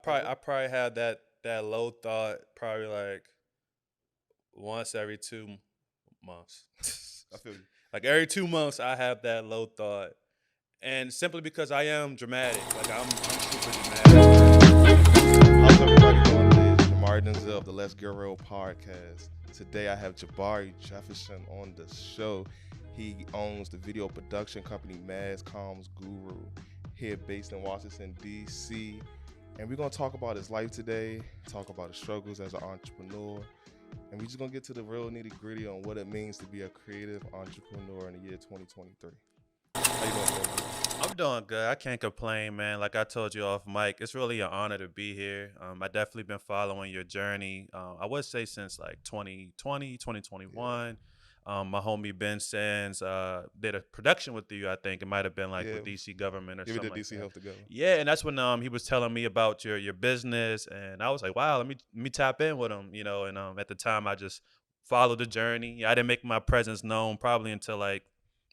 probably had that low thought probably like once every 2 months. I feel you. Like every 2 months, I have that low thought, and simply because I am dramatic. Like I'm super dramatic. How's everybody doing today? It's Jamar Denzel of the Let's Get Real podcast. Today I have Jabari Jefferson on the show. He owns the video production company MassComm Guru, here based in Washington, D.C. And we're going to talk about his life today, talk about his struggles as an entrepreneur, and we're just going to get to the real nitty-gritty on what it means to be a creative entrepreneur in the year 2023. How you doing, bro? I'm doing good. I can't complain, man. Like I told you off mic, it's really an honor to be here. I definitely been following your journey. I would say since like 2020, 2021. My homie Ben Sands did a production with you. I think it might have been like with DC government or something. We did like DC that. Health together. Yeah, and that's when he was telling me about your business, and I was like, wow, let me tap in with him, And at the time, I just followed the journey. I didn't make my presence known probably until like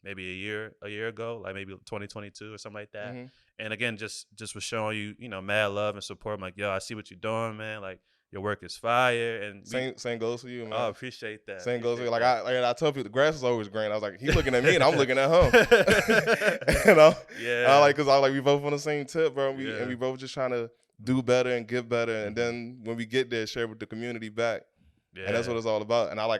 maybe a year ago, like maybe 2022 or something like that. Mm-hmm. And again, just was showing you, mad love and support. I'm like, yo, I see what you're doing, man. Like your work is fire. And same goes for you, man. Oh, appreciate that. Same goes for you. Like I tell people, the grass is always green. I was like, he's looking at me and I'm looking at him. Yeah. Because we both on the same tip, bro. And we both just trying to do better and get better. And then when we get there, share with the community back. Yeah. And that's what it's all about. And I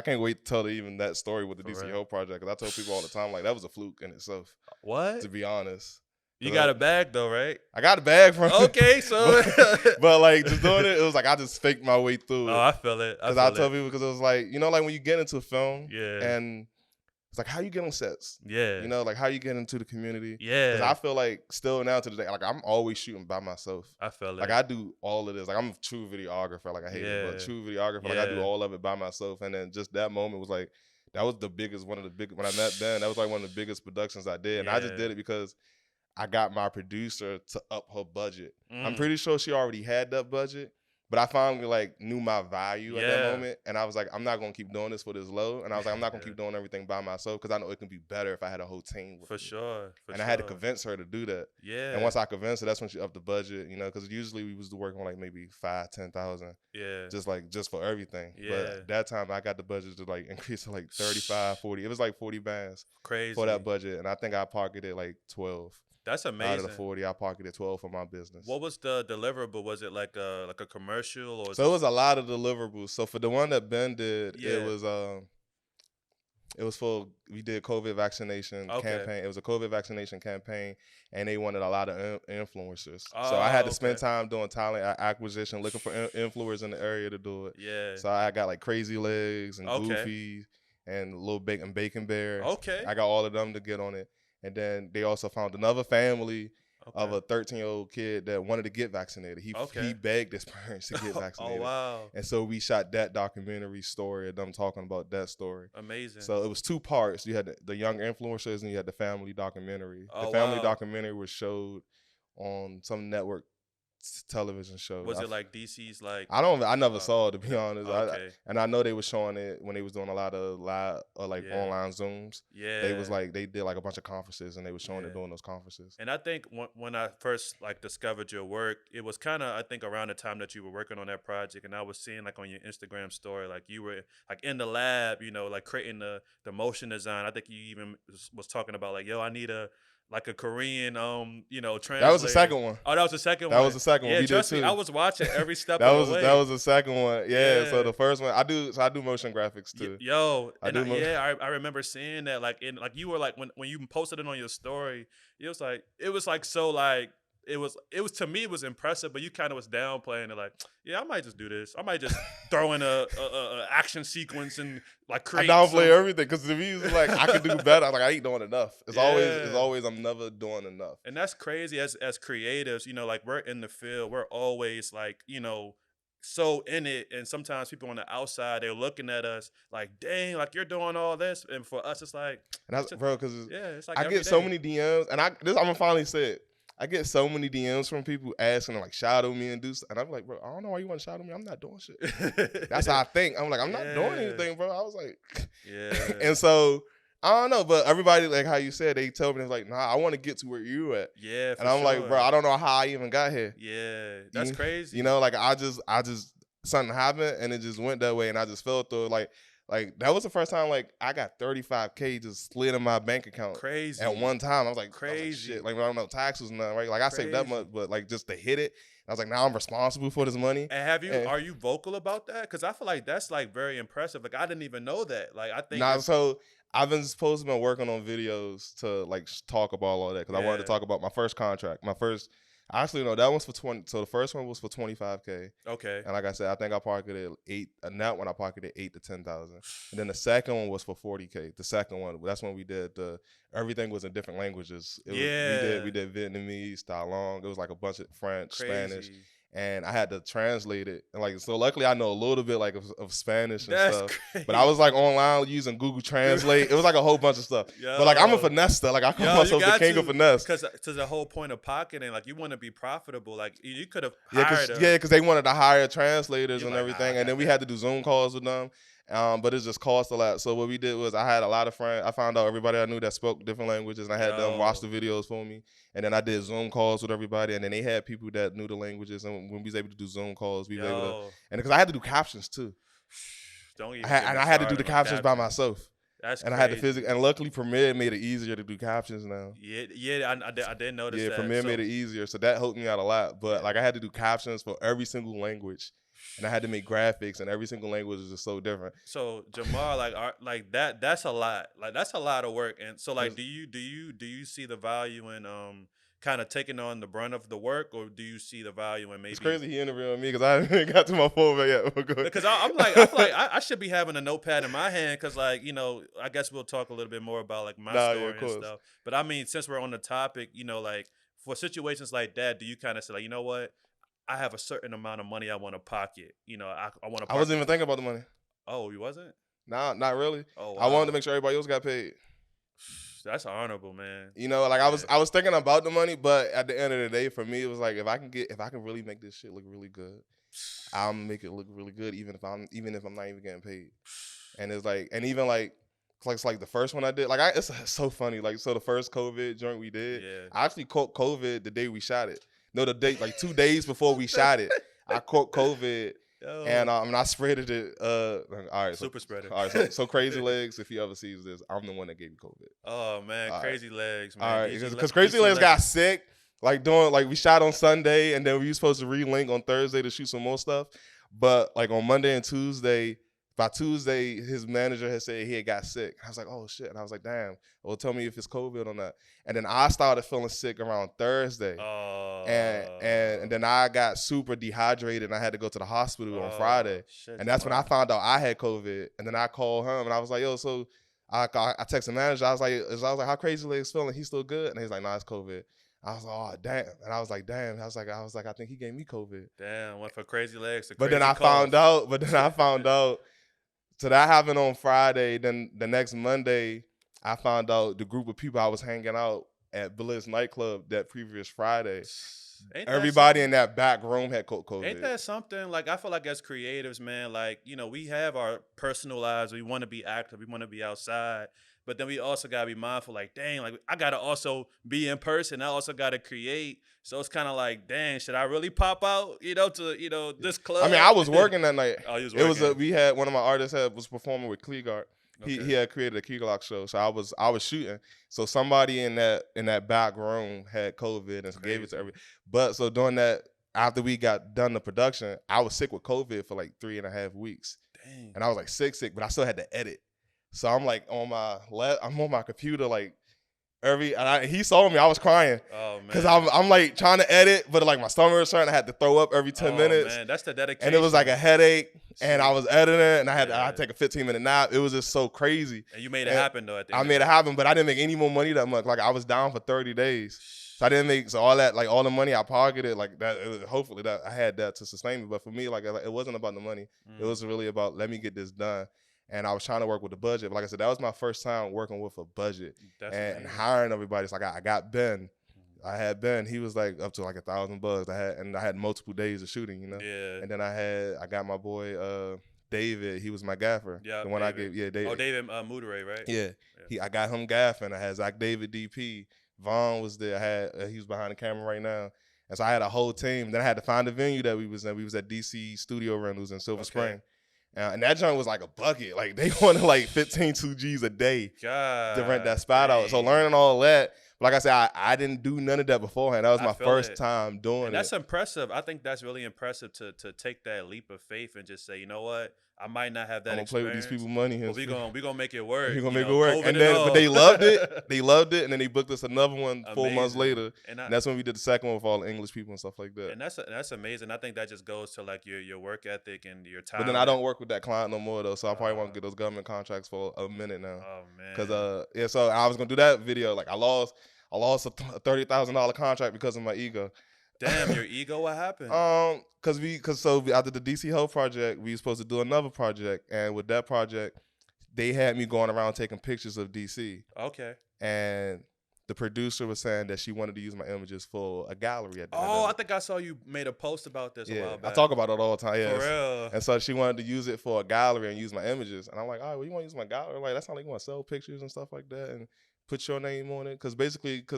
can't wait to tell even that story with the DC Health Project, because I tell people all the time, like, that was a fluke in itself. What? To be honest. You got a bag though, right? I got a bag from Okay, so but like just doing it was like I just faked my way through it. Oh, I feel it. Because I tell people, because it was like, like when you get into a film, yeah, and it's like how you get on sets, yeah, like how you get into the community, yeah. Because I feel like still now to the day, like I'm always shooting by myself. I feel it. Like I do all of this. Like I'm a true videographer. Like I hate it, but true videographer. Like I do all of it by myself. And then just that moment was like, that was the biggest, when I met Ben, that was like one of the biggest productions I did, and I just did it because I got my producer to up her budget. I'm pretty sure she already had that budget, but I finally like knew my value at that moment. And I was like, I'm not going to keep doing this for this low. And I was like, I'm not going to keep doing everything by myself, because I know it can be better if I had a whole team with me. Sure. I had to convince her to do that. Yeah. And once I convinced her, that's when she upped the budget, because usually we was working on like maybe 5,000-10,000. Yeah. Just for everything. Yeah. But at that time I got the budget to like increase to like 35, 40. It was like 40 bands. Crazy. For that budget. And I think I pocketed like 12. That's amazing. Out of the 40, I pocketed 12 for my business. What was the deliverable? Was it like a commercial, or? So it was a lot of deliverables. So for the one that Ben did, it was for, we did COVID vaccination campaign. It was a COVID vaccination campaign, and they wanted a lot of influencers. So I had to spend time doing talent acquisition, looking for influencers in the area to do it. Yeah. So I got like Crazy Legs and Goofy and Little Bacon Bear. Okay. I got all of them to get on it. And then they also found another family of a 13-year-old kid that wanted to get vaccinated. He begged his parents to get vaccinated. Oh, wow. And so we shot that documentary story of them talking about that story. Amazing. So it was 2 parts. You had the young influencers and you had the family documentary. The family documentary was showed on some network television show. Was it like DC's like? I never saw it, to be honest. And I know they were showing it when they was doing a lot of live or like online Zooms. Yeah. They did like a bunch of conferences, and they were showing it during those conferences. And I think when I first like discovered your work, it was kind of, I think, around the time that you were working on that project, and I was seeing like on your Instagram story, like you were like in the lab, like creating the motion design. I think you even was talking about like, yo, I need a Korean, translator. That was the second one. Oh, that was the second one. That was the second one. Yeah, we trust did me, too. I was watching every step of the way. That was the second one. Yeah. So the first one, I do motion graphics too. I remember seeing that like you were like when you posted it on your story, it was like so like. It was to me, it was impressive, but you kind of was downplaying it, like, yeah, I might just do this. I might just throw in a action sequence and like create. I downplay everything, because to me it's like I could do better. I'm like, I ain't doing enough. It's always I'm never doing enough. And that's crazy as creatives, like we're in the field, we're always like, so in it, and sometimes people on the outside, they're looking at us like, dang, like you're doing all this, and for us it's like, and that's bro, because it's like I get so many DMs, and I'm gonna finally say it. I get so many DMs from people asking to like shadow me and do stuff. And I'm like, bro, I don't know why you want to shadow me. I'm not doing shit. That's how I think. I'm like, I'm not doing anything, bro. I was like, and so I don't know, but everybody, like how you said, they tell me, like, nah, I want to get to where you at. Yeah, for and I'm sure. like, bro, I don't know how I even got here. Yeah, that's crazy. You know, like I just something happened and it just went that way, and I just fell through. Like that was the first time like I got 35K just slid in my bank account. Crazy. At one time, I was like, crazy. Shit. Like I don't know taxes and nothing, right? Like I saved that much, but like just to hit it, I was like, now I'm responsible for this money. And are you vocal about that? Because I feel like that's like very impressive. Like I didn't even know that. Like I think. So I've been supposed to been working on videos to like talk about all that, because I wanted to talk about my first contract. Actually, no, that one's for 20. So the first one was for 25K. Okay. And like I said, I think I pocketed 8. And that one I pocketed 8 to 10,000. And then the second one was for 40K. The second one, that's when we did everything was in different languages. We did Vietnamese, Thailand. It was like a bunch of French, Spanish. And I had to translate it, and like so. Luckily, I know a little bit like of Spanish and stuff. Crazy. But I was like online using Google Translate. It was like a whole bunch of stuff. But like I'm a finesse. Like I call myself the king of finesse. Because to the whole point of pocketing, like you want to be profitable. Like you could have hired. Because they wanted to hire translators and everything, and then we had to do Zoom calls with them. But it just cost a lot. So what we did was I had a lot of friends. I found out everybody I knew that spoke different languages, and I had them watch the videos for me. And then I did Zoom calls with everybody, and then they had people that knew the languages. And when we was able to do Zoom calls, we were able to. And because I had to do captions too. I had to do the captions by myself. That's and crazy. I had to physically, and luckily Premiere made it easier to do captions now. Yeah, I did notice that. Yeah, Premiere made it easier, so that helped me out a lot. But like I had to do captions for every single language. And I had to make graphics, and every single language is just so different. So Jamar, like that's a lot. Like that's a lot of work. And so like, do you see the value in kind of taking on the brunt of the work, or do you see the value in maybe? It's crazy he interviewing me because I haven't got to my phone yet. Because I feel like I should be having a notepad in my hand, because like I guess we'll talk a little bit more about like my story and stuff. But I mean, since we're on the topic, like for situations like that, do you kind of say like, you know what? I have a certain amount of money I want to pocket. I want to. I wasn't even thinking about the money. Oh, you wasn't? Nah, not really. Oh, wow. I wanted to make sure everybody else got paid. That's honorable, man. Like I was thinking about the money, but at the end of the day, for me, it was like if I can really make this shit look really good, I'll make it look really good, even if I'm not even getting paid. And it's like, and even like. It's like the first one I did. Like it's so funny. Like so, the first COVID joint we did, I actually caught COVID the day we shot it. No, the day like 2 days before we shot it, I caught COVID. And I spreaded it. All right, super spreader. All right, so Crazy Legs. If he ever sees this, I'm the one that gave you COVID. Oh man, all Crazy Legs. Man. All right, because Crazy Legs got sick. Like we shot on Sunday, and then we were supposed to relink on Thursday to shoot some more stuff. But like on Monday and Tuesday. By Tuesday, his manager had said he had got sick. I was like, oh, shit. And I was like, damn. Well, tell me if it's COVID or not. And then I started feeling sick around Thursday. And then I got super dehydrated, and I had to go to the hospital on Friday. Shit, and that's when I found out I had COVID. And then I called him, and I was like, yo, so I texted the manager. I was like, how Crazy Legs feeling? He's still good? And he's like, nah, it's COVID. I was like, oh, damn. And I was like, damn. I was like, I think he gave me COVID. Damn, went for Crazy Legs. But then I found out. So that happened on Friday. Then the next Monday, I found out the group of people I was hanging out at Bliss nightclub that previous Friday. Everybody in that back room had COVID. Ain't that something? Like I feel like as creatives, man, like we have our personal lives. We want to be active. We want to be outside. But then we also gotta be mindful. Like, dang, like I gotta also be in person. I also gotta create. So it's kind of like, dang, should I really pop out? To this club. I mean, I was working that night. Oh, you was working. We had one of my artists was performing with Kleegart. He had created a Keylock show, so I was shooting. So somebody in that back room had COVID and gave it to everybody. But so during that, after we got done the production, I was sick with COVID for like 3.5 weeks. Dang. And I was like sick, but I still had to edit. So I'm like I'm on my computer like he saw me. I was crying. Oh man. Because I'm like trying to edit, but like my stomach was hurting. I had to throw up every 10 minutes. Man, that's the dedication. And it was like a headache. And I was editing, and I had to take a 15-minute nap. It was just so crazy. And you made it happen though. I made it happen, but I didn't make any more money that month. Like I was down for 30 days. So I didn't make all the money I pocketed like that. Hopefully that I had that to sustain me. But for me, like it wasn't about the money. It was really about let me get this done. And I was trying to work with the budget. But like I said, that was my first time working with a budget and hiring everybody. So I got Ben. I had Ben. He was like up to like $1,000. I had multiple days of shooting, Yeah. And then I got my boy David, he was my gaffer. Yeah, the one David. I gave. Yeah, David. Oh, David Muderay, right? Yeah. I got him gaffing. I had Zach David DP. Vaughn was there. I had he was behind the camera right now. And so I had a whole team. Then I had to find the venue that we was in. We was at DC Studio Rentals in Silver Spring. And that joint was like a bucket. Like they wanted like 15 2Gs a day to rent that spot out. So learning all that. Like I said, I didn't do none of that beforehand. That was my first time doing and that's impressive. I think that's really impressive to take that leap of faith and just say, you know what? I might not have that. I'm gonna play with these people money. But we gonna make it work. We gonna make it work. And then, but they loved it. They loved it, and then they booked us another one 4 months later. And that's when we did the second one with all the English people and stuff like that. And that's amazing. I think that just goes to like your work ethic and your time. But then I don't work with that client no more though, so I probably won't get those government contracts for a minute now. Oh man. Because so I was gonna do that video. Like I lost a $30,000 contract because of my ego. Damn, your ego. What happened? Cause after the DC Health project, we were supposed to do another project, and with that project, they had me going around taking pictures of DC. Okay. And the producer was saying that she wanted to use my images for a gallery at the I think I saw you made a post about this a while back. I talk about it all the time. Yeah. For real. And so she wanted to use it for a gallery and use my images. And I'm like, all right, well, you want to use my gallery? Like, that's not like you want to sell pictures and stuff like that and put your name on it. Because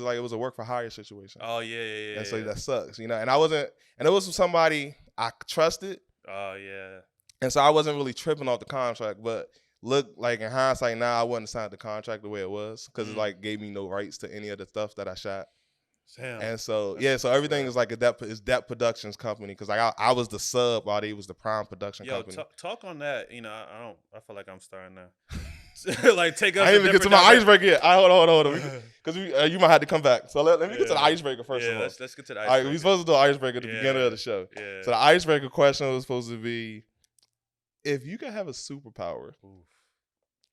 like it was a work for hire situation. Oh, yeah. And so that sucks, you know. And it was somebody I trusted. Oh, yeah. And so I wasn't really tripping off the contract, but look, like in hindsight now, I wouldn't have signed the contract the way it was because it like gave me no rights to any of the stuff that I shot. Damn. And so so everything is like is that Productions company because like I was the sub while they was the prime production company. Talk on that. You know, I feel like I'm starting to like take us. I didn't even get to my icebreaker yet. Hold on, because you might have to come back. So let me get to the icebreaker first of all. Let's get to the icebreaker. All right, we supposed to do an icebreaker at the beginning of the show. Yeah. So the icebreaker question was supposed to be, if you could have a superpower. Oof.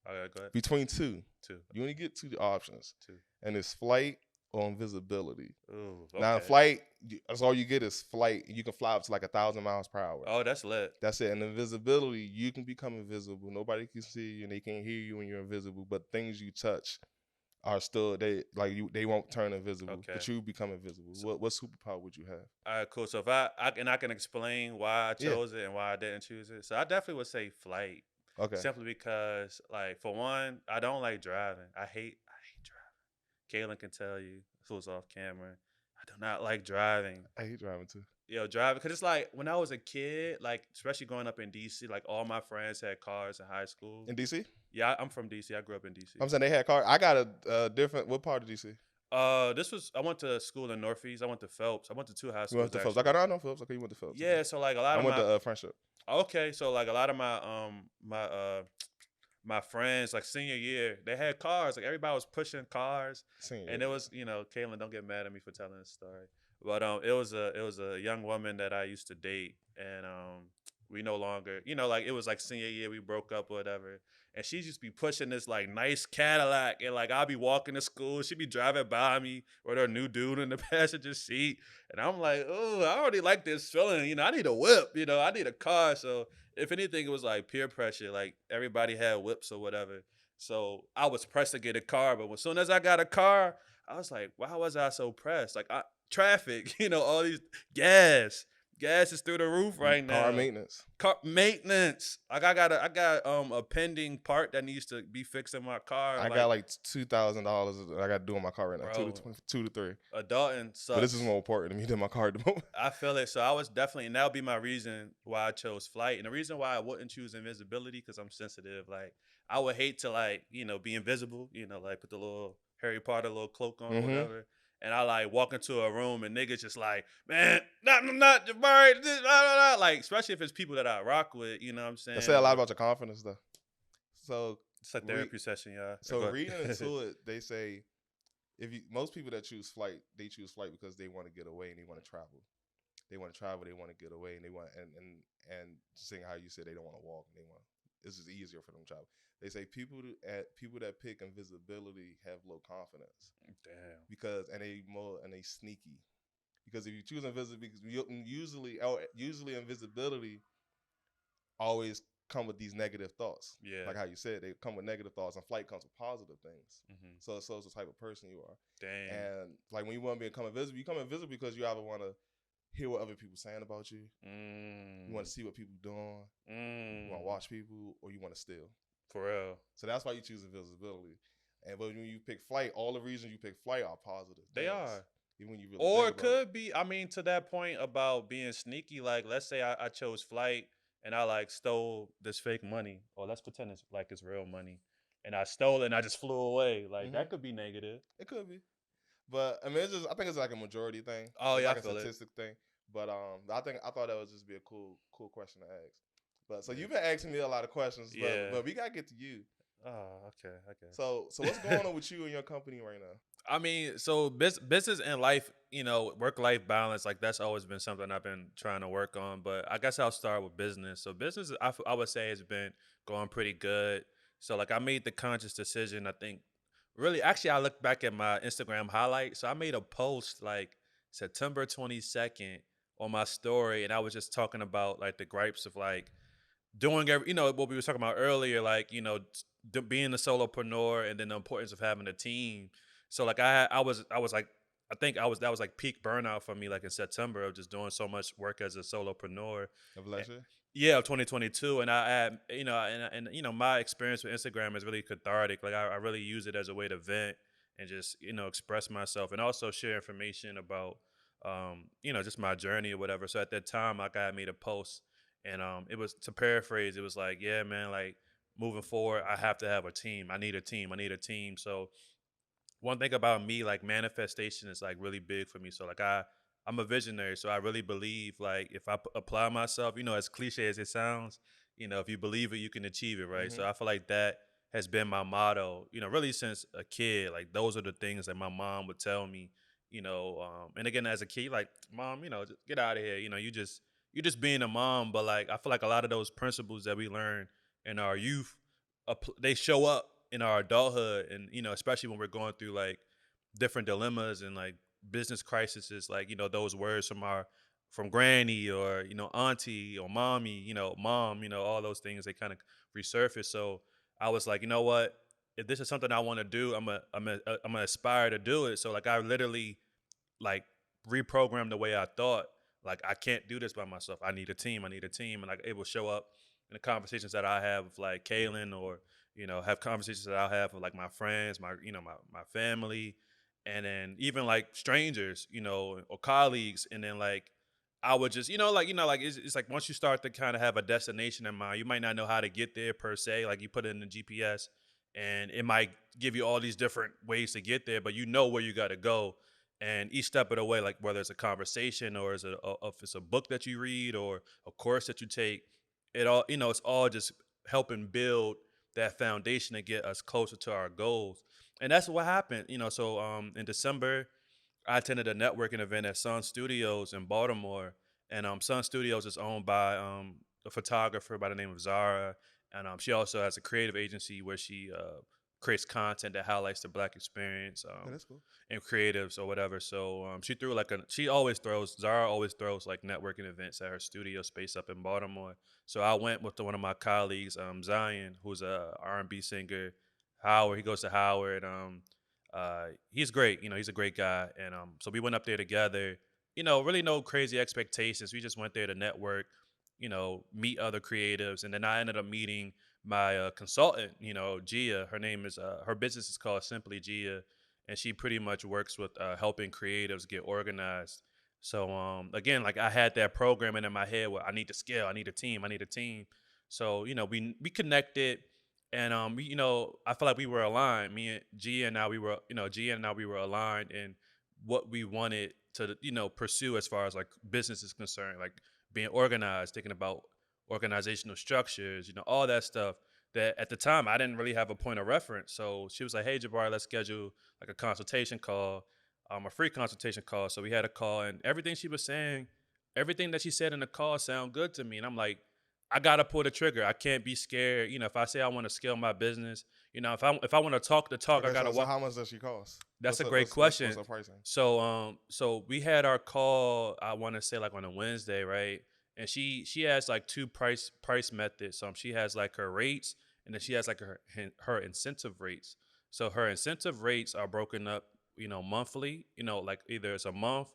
Okay, go ahead. Between two. You only get two options. And it's flight or invisibility. Ooh, okay. Now, flight, that's all you get is flight. You can fly up to like 1,000 miles per hour. Oh, that's lit. That's it. And invisibility, you can become invisible. Nobody can see you and they can't hear you when you're invisible. But things you touch are still, they won't turn invisible. Okay. But you become invisible. So, what superpower would you have? All right, cool. So if I can explain why I chose it and why I didn't choose it. So I definitely would say flight. Okay. Simply because, like, for one, I don't like driving. I hate driving. Kaylin can tell you, who's off camera, I do not like driving. I hate driving too. Driving, because it's like when I was a kid, like especially growing up in DC, like all my friends had cars in high school. In DC? Yeah, I'm from DC. I grew up in DC. I'm saying they had cars. I got a different. What part of DC? I went to school in Northeast. I went to Phelps. I went to two high schools. You went to Phelps. I know Phelps. Okay, you went to Phelps. Yeah, so like a lot of I went to Friendship. Okay, so like a lot of my friends, like senior year, they had cars. Like everybody was pushing cars, and it was, Kaylin, don't get mad at me for telling this story, but it was a young woman that I used to date, and we no longer, like it was like senior year, we broke up or whatever. And she used to be pushing this like nice Cadillac, and like I'll be walking to school, she'd be driving by me with her new dude in the passenger seat, and I'm like, oh, I already like this feeling, I need a whip, I need a car. So if anything, it was like peer pressure, like everybody had whips or whatever. So I was pressed to get a car, but as soon as I got a car, I was like, why was I so pressed? Like traffic, all these gas is through the roof right now. Car maintenance. Like I got a pending part that needs to be fixed in my car. I got like $2,000 I got to do on my car right now. Bro, 2 to 3. Adulting sucks. But this is more important to me than my car at the moment. I feel it. So I was definitely, and that would be my reason why I chose flight. And the reason why I wouldn't choose invisibility, because I'm sensitive. Like I would hate to like, be invisible, like put the little Harry Potter little cloak on or whatever. And I like walk into a room and niggas just like, man, not Jabari, like, especially if it's people that I rock with, you know what I'm saying? They say a lot about your confidence though. So it's a therapy session, y'all. So reading into it, they say most people that choose flight, they choose flight because they want to get away and they want to travel. They want to travel, they want to get away, and they want and seeing how you said they don't want to walk, and this is easier for them to travel. They say people that pick invisibility have low confidence. Damn. They sneaky. Because if you choose invisibility, usually invisibility always come with these negative thoughts. Yeah. Like how you said, they come with negative thoughts, and flight comes with positive things. So it's the type of person you are. Damn. And like when you want to become invisible, you become invisible because you either want to hear what other people saying about you. You want to see what people doing. You want to watch people, or you want to steal. For real. So that's why you choose invisibility. And but when you pick flight, all the reasons you pick flight are positive. They are. Even when you really or it could be, I mean, to that point about being sneaky, like let's say I chose flight and I like stole this fake money, or let's pretend it's like it's real money, and I stole it and I just flew away. Like that could be negative. It could be. But I mean, I think it's like a majority thing. Oh, it's yeah, like I feel a statistic thing. But I thought that would just be a cool question to ask. But so you've been asking me a lot of questions, but we gotta get to you. Oh, okay, okay. So what's going on with you and your company right now? I mean, so business and life, work-life balance, like that's always been something I've been trying to work on. But I guess I'll start with business. So business, I would say, has been going pretty good. So like I made the conscious decision, I think, really, actually, I look back at my Instagram highlight. So I made a post like September 22nd on my story, and I was just talking about like the gripes of like doing what we were talking about earlier, like being a solopreneur and then the importance of having a team. So like I was like, I think that was like peak burnout for me, like in September, of just doing so much work as a solopreneur. Of last year? Yeah, of 2022, and I had my experience with Instagram is really cathartic. Like I really use it as a way to vent and just express myself, and also share information about just my journey or whatever. So at that time, like I made a post, and it was, to paraphrase, it was like, yeah, man, like moving forward, I have to have a team. I need a team. I need a team. So one thing about me, like manifestation is like really big for me. So like I'm a visionary, so I really believe like if I apply myself, as cliche as it sounds, if you believe it, you can achieve it, right? So I feel like that has been my motto, really since a kid. Like those are the things that my mom would tell me, and again as a kid, like, mom, just get out of here, you just being a mom. But like I feel like a lot of those principles that we learn in our youth, they show up in our adulthood, and especially when we're going through like different dilemmas and like business crises, like those words from granny, or auntie, or mommy, mom, all those things, they kind of resurface. So I was like, you know what, if this is something I want to do, I'm a aspire to do it. So like I literally like reprogrammed the way I thought. Like I can't do this by myself. I need a team. I need a team. And like it will show up in the conversations that I have with like Kaylin, or have conversations that I'll have with like my friends, my family, and then even like strangers, or colleagues. And then like I would just, like it's like once you start to kind of have a destination in mind, you might not know how to get there per se. Like you put it in the GPS, and it might give you all these different ways to get there, but you know where you got to go. And each step of the way, like whether it's a conversation, or if it's a book that you read, or a course that you take, it all, it's all just helping build that foundation to get us closer to our goals. And that's what happened. So in December, I attended a networking event at Sun Studios in Baltimore. And Sun Studios is owned by a photographer by the name of Zara. And she also has a creative agency where she creates content that highlights the Black experience, that's cool. and creatives or whatever. So Zara always throws like networking events at her studio space up in Baltimore. So I went with one of my colleagues, Zion, who's a R&B singer. Howard, he goes to Howard. He's great. He's a great guy. And so we went up there together. Really no crazy expectations. We just went there to network, meet other creatives. And then I ended up meeting my consultant, Gia. Her business is called Simply Gia, and she pretty much works with helping creatives get organized. So again, like I had that programming in my head where I need to scale, I need a team, I need a team. So we connected, and I feel like we were aligned. Me and Gia and I, we were aligned in what we wanted to pursue as far as like business is concerned, like being organized, thinking about organizational structures, all that stuff that at the time I didn't really have a point of reference. So she was like, hey, Jabari, let's schedule like a consultation call, a free consultation call. So we had a call, and everything she was saying, everything that she said in the call sounded good to me. And I'm like, I got to pull the trigger. I can't be scared. If I say I want to scale my business, if I want to talk the talk, okay, I got to walk. So how much does she cost? That's a great question. What's her pricing? So we had our call, I want to say like on a Wednesday, right? And she has like two price methods. She has like her rates, and then she has like her incentive rates. So her incentive rates are broken up, monthly. Like either it's a month,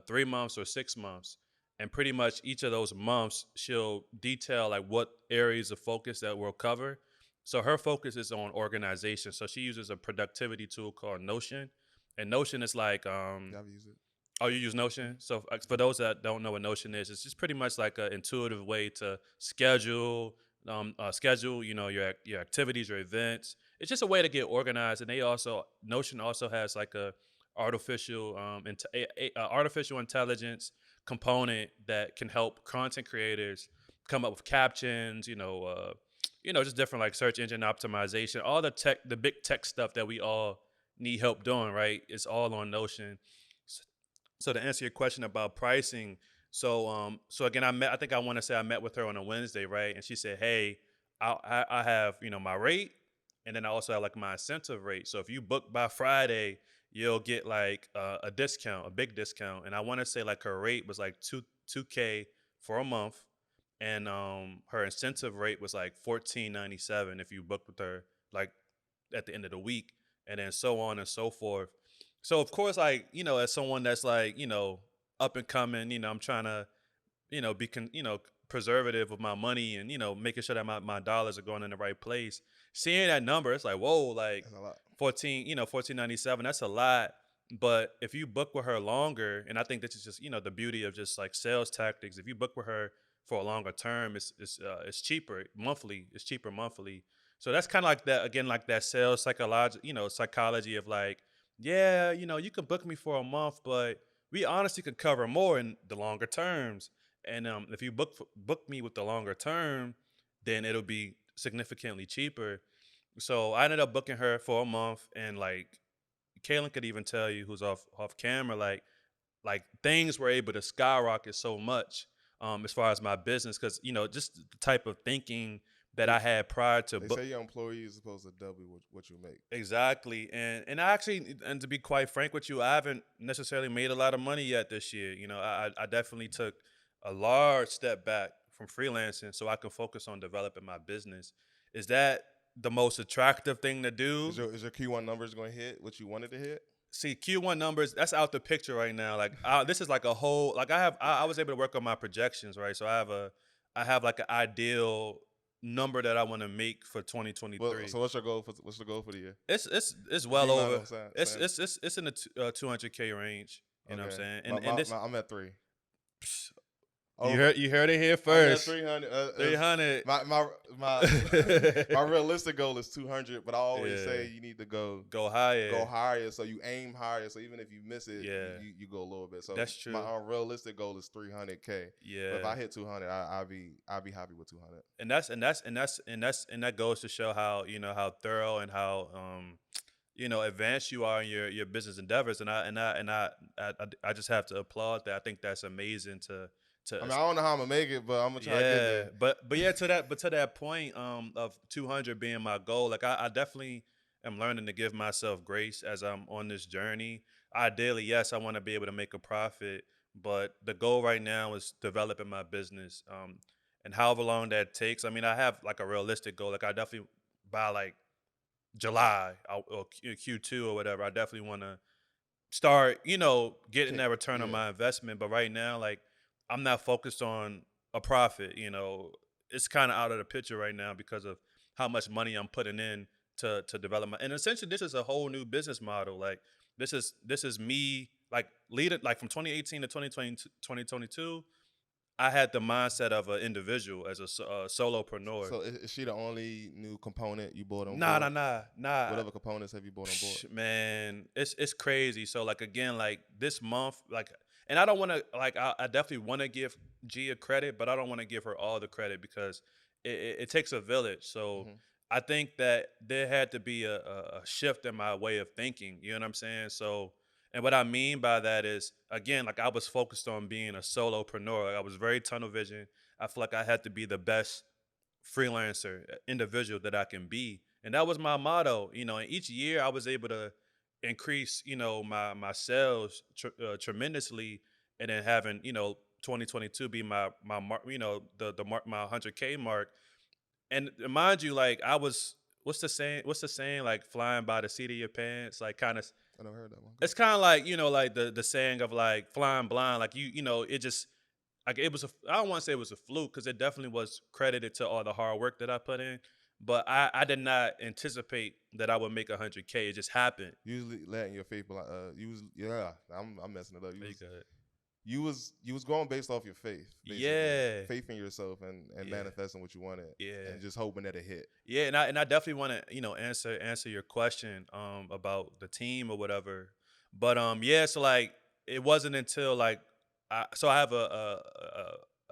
3 months or 6 months, and pretty much each of those months she'll detail like what areas of focus that we'll cover. So her focus is on organization. So she uses a productivity tool called Notion, and Notion is like Yeah, I've used it. Oh, you use Notion? So for those that don't know what Notion is, it's just pretty much like an intuitive way to schedule, your activities, your events. It's just a way to get organized. And Notion also has like a artificial intelligence component that can help content creators come up with captions. Just different like search engine optimization, all the big tech stuff that we all need help doing. Right? It's all on Notion. So to answer your question about pricing, so again, I think I want to say I met with her on a Wednesday, right? And she said, "Hey, I have my rate, and then I also have like my incentive rate. So if you book by Friday, you'll get like a discount, a big discount. And I want to say like her rate was like two K for a month, and her incentive rate was like 14.97 if you book with her like at the end of the week, and then so on and so forth. So of course, like as someone that's like up and coming, I'm trying to be preservative with my money and making sure that my dollars are going in the right place. Seeing that number, it's like whoa, like That's a lot. 14.97. That's a lot. But if you book with her longer, and I think this is just the beauty of just like sales tactics. If you book with her for a longer term, it's cheaper monthly. It's cheaper monthly. So that's kind of like that again, like that sales psychology of like, yeah, you can book me for a month, but we honestly could cover more in the longer terms. And if you book me with the longer term, then it'll be significantly cheaper. So I ended up booking her for a month, and like Kaylin could even tell you, who's off camera, like things were able to skyrocket so much as far as my business, because just the type of thinking that I had prior to They say your employee is supposed to double what you make. Exactly. And I actually, and to be quite frank with you, I haven't necessarily made a lot of money yet this year. I definitely took a large step back from freelancing so I can focus on developing my business. Is that the most attractive thing to do? Is your Q1 numbers going to hit what you wanted to hit? See, Q1 numbers, that's out the picture right now. Like this is like a whole, like I was able to work on my projections, right? So I have like an ideal number that I want to make for 2023. Well, so what's the goal for the year? It's well over. It's in the 200K range. You know what I'm saying? And I'm at 3. You heard it here first. 300. 300. My realistic goal is 200, but I always say you need to go higher. Go higher. So you aim higher. So even if you miss it, you go a little bit. So that's true. My realistic goal is 300K. Yeah. But if I hit 200, I'll be happy with 200. And that goes to show how how thorough and how advanced you are in your business endeavors. And I just have to applaud that. I think that's amazing to. I mean, I don't know how I'm gonna make it, but I'm gonna try to get there. But to that point of 200 being my goal, like I definitely am learning to give myself grace as I'm on this journey. Ideally, yes, I want to be able to make a profit, but the goal right now is developing my business. And however long that takes, I mean, I have like a realistic goal. Like I definitely by like July or Q2 or whatever, I definitely want to start, getting that return on my investment. But right now, like I'm not focused on a profit. It's kind of out of the picture right now because of how much money I'm putting in to develop and essentially this is a whole new business model. Like this is me like leading like from 2018 to 2022. I had the mindset of an individual as a solopreneur. So is she the only new component you bought on board? Nah. What other components have you bought on board? Man, it's crazy. So like again, like this month, like. And I don't want to like. I definitely want to give Gia credit, but I don't want to give her all the credit because it takes a village. So I think that there had to be a shift in my way of thinking. You know what I'm saying? So, and what I mean by that is, again, like I was focused on being a solopreneur. Like I was very tunnel vision. I feel like I had to be the best freelancer individual that I can be, and that was my motto. And each year I was able to increase my sales tremendously, and then having 2022 be my mark, the mark, my 100K mark. And mind you, like I was what's the saying like flying by the seat of your pants, like kind of I never heard that one. It's kind of like, like the saying of like flying blind. Like it just like it was I don't want to say it was a fluke because it definitely was credited to all the hard work that I put in. But I did not anticipate that I would make 100K. It just happened. Usually letting your faith, I'm messing it up. You was going based off your faith. Basically. Yeah. Faith in yourself and manifesting what you wanted. Yeah. And just hoping that it hit. Yeah, and I definitely want to, answer your question about the team or whatever. But yeah, so like it wasn't until like I have a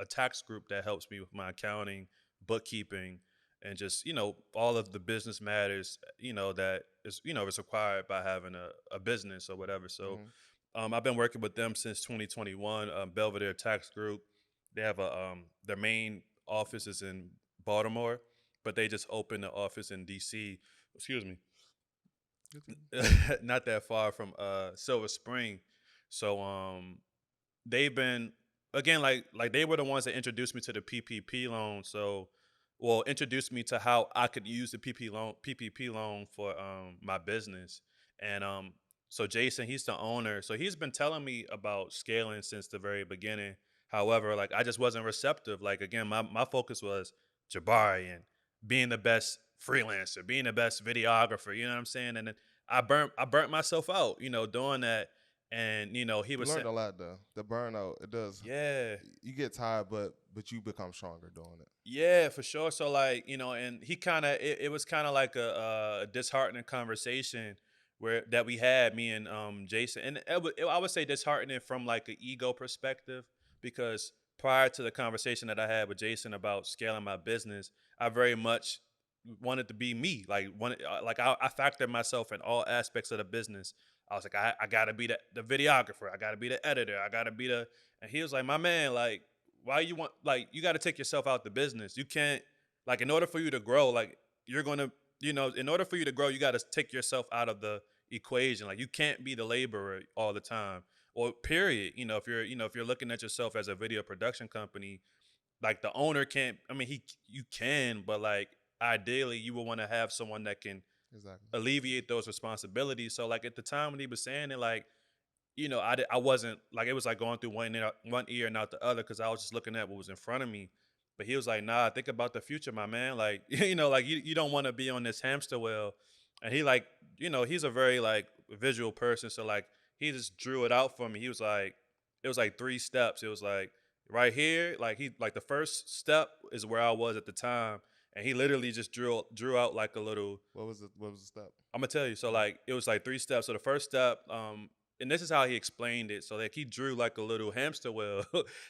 tax group that helps me with my accounting, bookkeeping, and just, all of the business matters, that is, is required by having a business or whatever. So I've been working with them since 2021. Belvedere Tax Group. They have their main office is in Baltimore, but they just opened the office in DC. Excuse me. Not that far from Silver Spring. So they've been, again, like they were the ones that introduced me to the PPP loan. So introduced me to how I could use the PPP loan for my business. And so Jason, he's the owner. So he's been telling me about scaling since the very beginning. However, like I just wasn't receptive. Like again, my focus was Jabari and being the best freelancer, being the best videographer, you know what I'm saying? And then I burnt myself out, doing that. And he was learned a lot though. The burnout, it does. Yeah. You get tired, but you become stronger doing it. Yeah, for sure. So like, and he kind of it was kind of like a disheartening conversation that we had, me and Jason. And I would say disheartening from like an ego perspective, because prior to the conversation that I had with Jason about scaling my business, I very much wanted to be me. Like I factored myself in all aspects of the business. I was like, I gotta be the videographer. I gotta be the editor. I gotta be and he was like, my man, like, why you want, like, you gotta take yourself out the business. You can't, like, in order for you to grow, like, you're gonna, in order for you to grow, you gotta take yourself out of the equation. Like, you can't be the laborer all the time. Or period. If you're looking at yourself as a video production company, like the owner can't, I mean, you can, but like ideally you would want to have someone that can alleviate those responsibilities. So like at the time when he was saying it, like, I wasn't, like, it was like going through one ear and out the other, because I was just looking at what was in front of me. But he was like, nah, think about the future, my man. Like, like you don't want to be on this hamster wheel. And he like, he's a very like visual person. So like he just drew it out for me. He was like, it was like 3 steps. It was like right here, like the first step is where I was at the time. And he literally just drew out like a little. What was the step? I'm gonna tell you. So like it was like 3 steps. So the first step, and this is how he explained it. So like he drew like a little hamster wheel,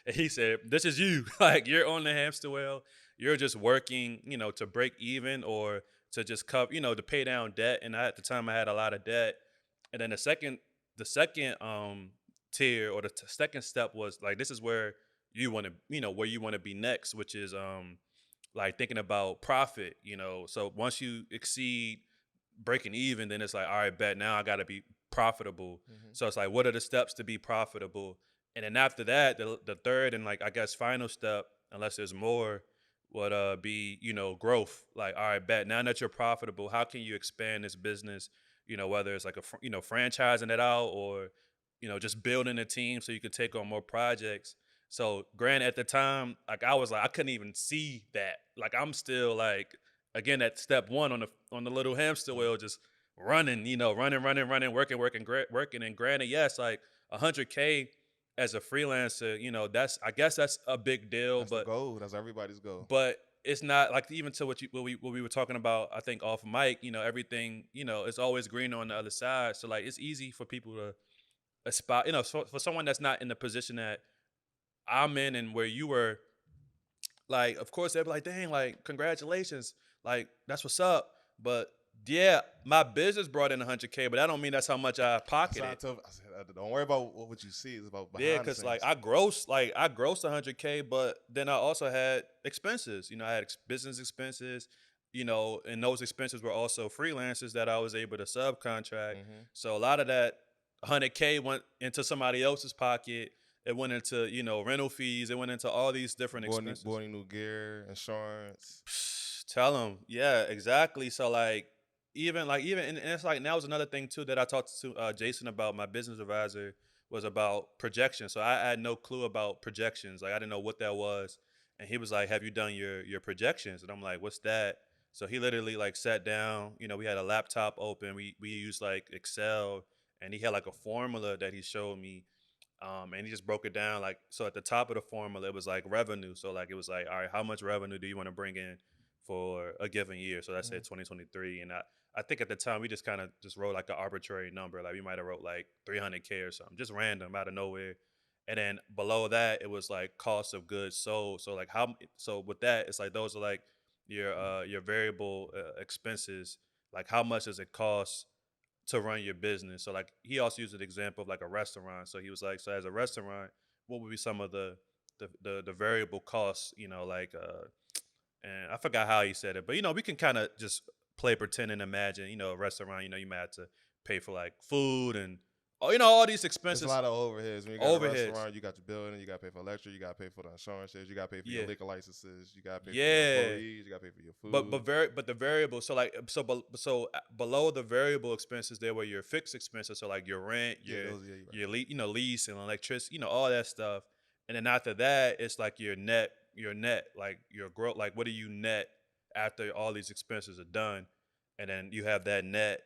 and he said, "This is you. Like you're on the hamster wheel. You're just working, to break even or to just cover, to pay down debt." And at the time, I had a lot of debt. And then the second tier, or the second step was like, this is where you want to, where you want to be next, which is like thinking about profit. So once you exceed breaking even, then it's like, all right, bet now I got to be profitable. So it's like, what are the steps to be profitable? And then after that, the third and like I guess final step, unless there's more, would be growth. Like, all right, bet now that you're profitable, how can you expand this business? Whether it's like franchising it out, or just building a team so you can take on more projects. So granted, at the time, like I was like, I couldn't even see that. Like I'm still like, again, at step 1 on the little hamster wheel, just running, running, working. And granted, yes, like 100K as a freelancer, I guess that's a big deal. That's but the goal. That's everybody's goal. But it's not like, even to what we were talking about, I think off mic, everything, it's always greener on the other side. So like it's easy for people to aspire, for someone that's not in the position that I'm in and where you were, like, of course they'd be like, dang, like, congratulations, like, that's what's up. But yeah, my business brought in 100K, but that don't mean that's how much I pocketed. I said, don't worry about what you see. It's about behind because like I grossed 100K, but then I also had expenses. I had business expenses, and those expenses were also freelancers that I was able to subcontract. So a lot of that 100K went into somebody else's pocket. It went into, rental fees. It went into all these different expenses. Bought new gear, insurance. Tell them. Yeah, exactly. So like, even and it's like that was another thing too that I talked to Jason about. My business advisor was about projection. So I had no clue about projections. Like I didn't know what that was. And he was like, "Have you done your projections?" And I'm like, "What's that?" So he literally like sat down. We had a laptop open. We used like Excel, and he had like a formula that he showed me. And he just broke it down like so. At the top of the formula, it was like revenue. So like it was like, all right, how much revenue do you want to bring in for a given year? So that's said 2023, and I think at the time we just kind of just wrote like an arbitrary number. Like we might have wrote like 300K or something, just random out of nowhere. And then below that, it was like cost of goods sold. So like so with that, it's like those are like your variable expenses. Like how much does it cost to run your business? So like he also used an example of like a restaurant. So he was like, so as a restaurant, what would be some of the variable costs? Like and I forgot how he said it, but we can kind of just play pretend and imagine. A restaurant. You might have to pay for like food and all these expenses. There's a lot of overheads. When you got a restaurant, you got your building, you got to pay for electric, you got to pay for the insurances, you got to pay for your liquor licenses, you got to pay for your employees, you got to pay for your food. But the variable, so like below the variable expenses, there were your fixed expenses, so like your rent, your lease and electricity, all that stuff. And then after that, it's like your net, like your growth, like what do you net after all these expenses are done, and then you have that net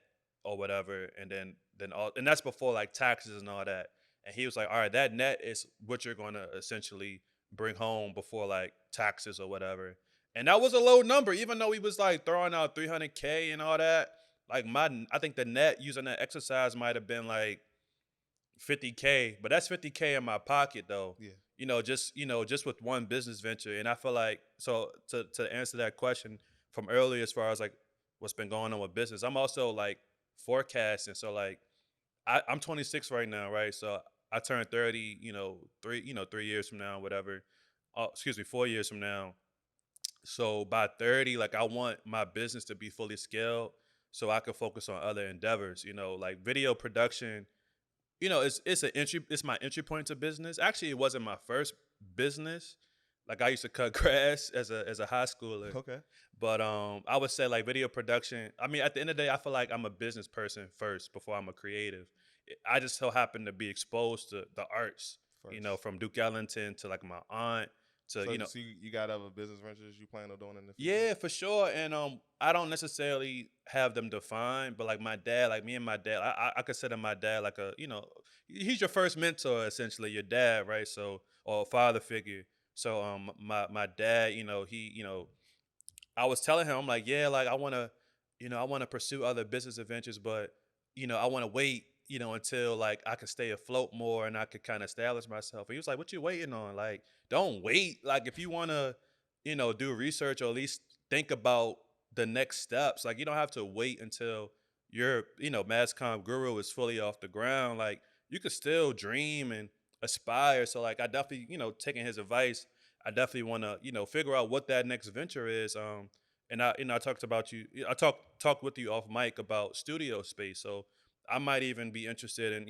or whatever, and then all, and that's before like taxes and all that. And he was like, all right, that net is what you're going to essentially bring home before like taxes or whatever. And that was a low number, even though he was like throwing out 300K and all that. Like I think the net using that exercise might have been like 50K, but that's 50K in my pocket though. Yeah. Just with one business venture. And I feel like, so to answer that question from earlier, as far as like what's been going on with business, I'm also like forecasting. So like I'm 26 right now, right? So I turned 30, 3 years from now, whatever. 4 years from now. So by 30, like I want my business to be fully scaled so I can focus on other endeavors, like video production. It's my entry point to business. Actually, it wasn't my first business. Like I used to cut grass as a high schooler. Okay. But I would say like video production. I mean, at the end of the day, I feel like I'm a business person first before I'm a creative. I just so happen to be exposed to the arts, first. From Duke Ellington to like my aunt. So you got other business ventures you plan on doing in the future? Yeah, for sure. And I don't necessarily have them defined, but like my dad, like me and my dad, I consider my dad like he's your first mentor essentially, your dad, right? So or father figure. So my dad, I was telling him, I'm like, yeah, like I wanna pursue other business adventures, but I wanna wait, until like I could stay afloat more and I could kind of establish myself. And he was like, what you waiting on? Like, don't wait. Like if you wanna, do research or at least think about the next steps, like you don't have to wait until your, MassComm Guru is fully off the ground. Like you could still dream and aspire. So like I definitely, taking his advice, I definitely wanna, figure out what that next venture is. And I talked about you. I talked with you off mic about studio space. So I might even be interested in,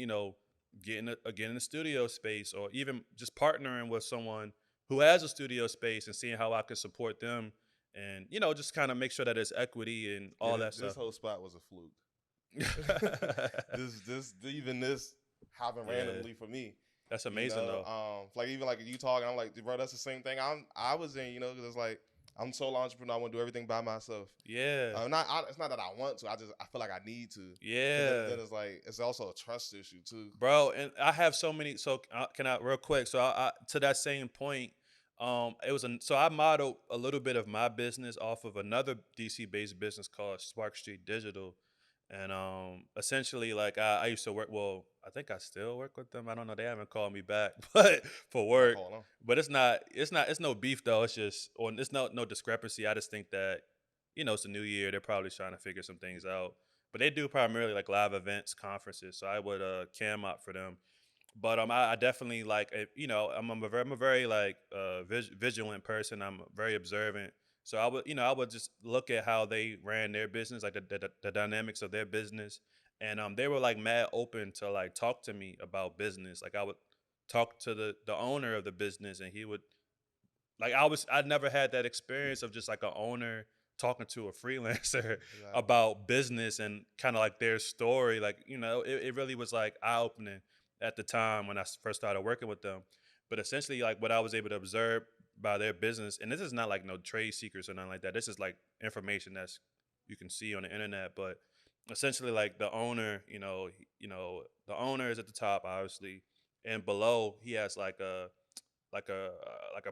getting a studio space or even just partnering with someone who has a studio space and seeing how I can support them and, just kind of make sure that there's equity and all that stuff. This whole spot was a fluke. this happened randomly for me. That's amazing though. Like even like you talking, I'm like, bro, that's the same thing I was in, because it's like I'm solo entrepreneur. I want to do everything by myself. Yeah. It's not that I want to. I feel like I need to. Yeah. Then it's like it's also a trust issue too, bro. And I have so many. So can I real quick? So I to that same point, so I modeled a little bit of my business off of another DC based business called Spark Street Digital. And essentially, like I used to work. Well, I think I still work with them. I don't know. They haven't called me back, but for work. But it's no beef though. It's just, or it's no discrepancy. I just think that it's a new year. They're probably trying to figure some things out. But they do primarily like live events, conferences. So I would cam out for them. But I definitely like I'm a very like vigilant person. I'm very observant. So I would just look at how they ran their business, like the dynamics of their business, and they were like mad open to like talk to me about business. Like I would talk to the owner of the business, and he would like I'd never had that experience of just like an owner talking to a freelancer about business and kind of like their story. Like, it really was like eye opening at the time when I first started working with them. But essentially, like what I was able to observe by their business, and this is not like no trade secrets or nothing like that. This is like information that's you can see on the internet. But essentially, like the owner, the owner is at the top, obviously, and below he has like a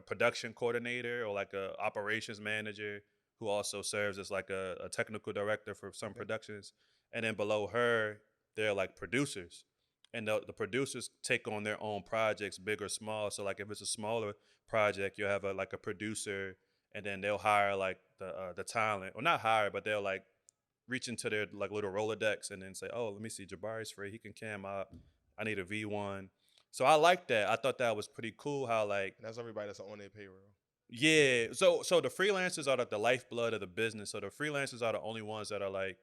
production coordinator or like a operations manager who also serves as like a technical director for some productions. And then below her, they're like producers. And the producers take on their own projects, big or small. So like if it's a smaller project, you'll have like a producer, and then they'll hire like the talent, or not hire, but they'll like reach into their like little Rolodex and then say, oh, let me see, Jabari's free. He can cam up. I need a V1. So I like that. I thought that was pretty cool how like that's everybody that's on their payroll. Yeah. So the freelancers are the lifeblood of the business. So the freelancers are the only ones that are like,